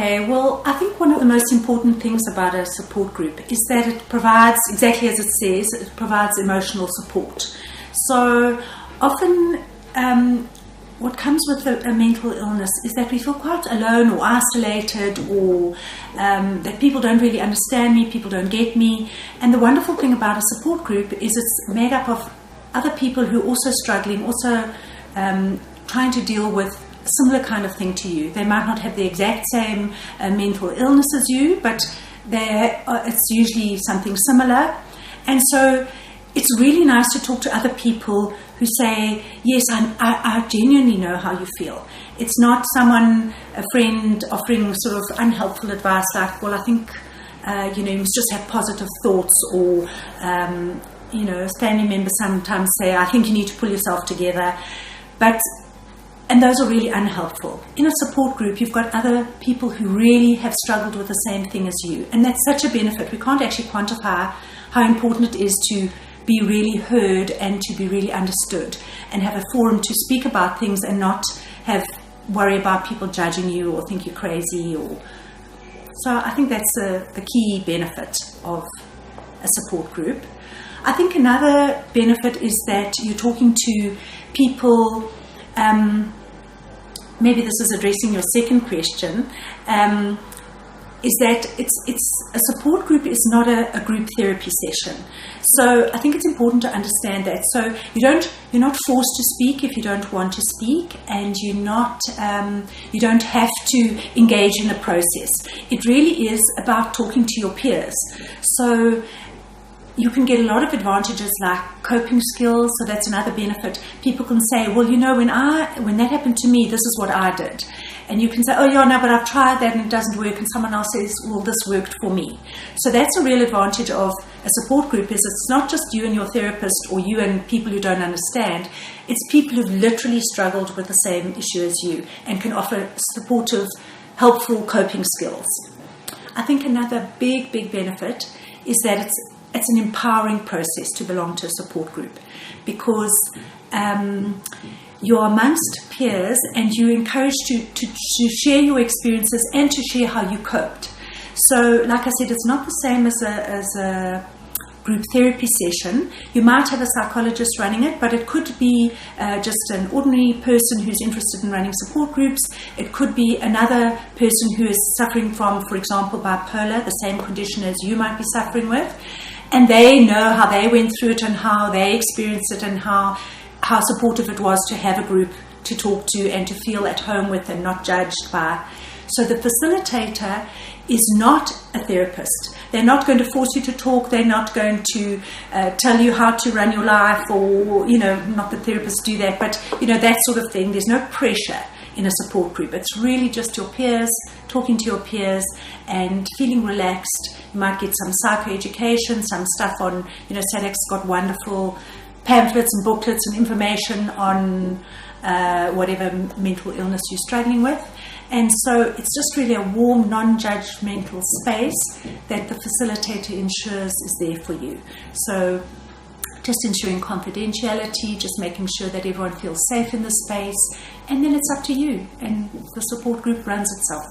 Okay, well, I think one of the most important things about a support group is that it provides, exactly as it says, it provides emotional support. So often what comes with a mental illness is that we feel quite alone or isolated, or that people don't really understand me, people don't get me. And the wonderful thing about a support group is it's made up of other people who are also struggling, also trying to deal with a similar kind of thing to you. They might not have the exact same mental illness as you, but it's usually something similar. And so it's really nice to talk to other people who say, yes, I genuinely know how you feel. It's not a friend offering sort of unhelpful advice like, well, I think, you must just have positive thoughts, or, family members sometimes say, I think you need to pull yourself together. And those are really unhelpful. In a support group, you've got other people who really have struggled with the same thing as you. And that's such a benefit. We can't actually quantify how important it is to be really heard and to be really understood, and have a forum to speak about things and not worry about people judging you or think you're crazy. So I think that's the key benefit of a support group. I think another benefit is that you're talking to people. Maybe this is addressing your second question. Is that it's a support group is not a group therapy session. So I think it's important to understand that. So you're not forced to speak if you don't want to speak, and you don't have to engage in the process. It really is about talking to your peers. So you can get a lot of advantages like coping skills. So that's another benefit. People can say, well, when that happened to me, this is what I did. And you can say, oh, yeah, no, but I've tried that and it doesn't work. And someone else says, well, this worked for me. So that's a real advantage of a support group, is it's not just you and your therapist, or you and people who don't understand. It's people who've literally struggled with the same issue as you and can offer supportive, helpful coping skills. I think another big, big benefit is that it's an empowering process to belong to a support group, because you're amongst peers and you're encouraged to share your experiences and to share how you coped. So, like I said, it's not the same as a group therapy session. You might have a psychologist running it, but it could be just an ordinary person who's interested in running support groups. It could be another person who is suffering from, for example, bipolar, the same condition as you might be suffering with. And they know how they went through it and how they experienced it, and how supportive it was to have a group to talk to and to feel at home with and not judged by. So the facilitator is not a therapist. They're not going to force you to talk. They're not going to tell you how to run your life, or, not that therapists do that, but, that sort of thing. There's no pressure in a support group. It's really just your peers, talking to your peers and feeling relaxed. You might get some psychoeducation, some stuff on, SADC's got wonderful pamphlets and booklets and information on whatever mental illness you're struggling with. And so it's just really a warm, non-judgmental space that the facilitator ensures is there for you. So just ensuring confidentiality, just making sure that everyone feels safe in the space, and then it's up to you, and the support group runs itself.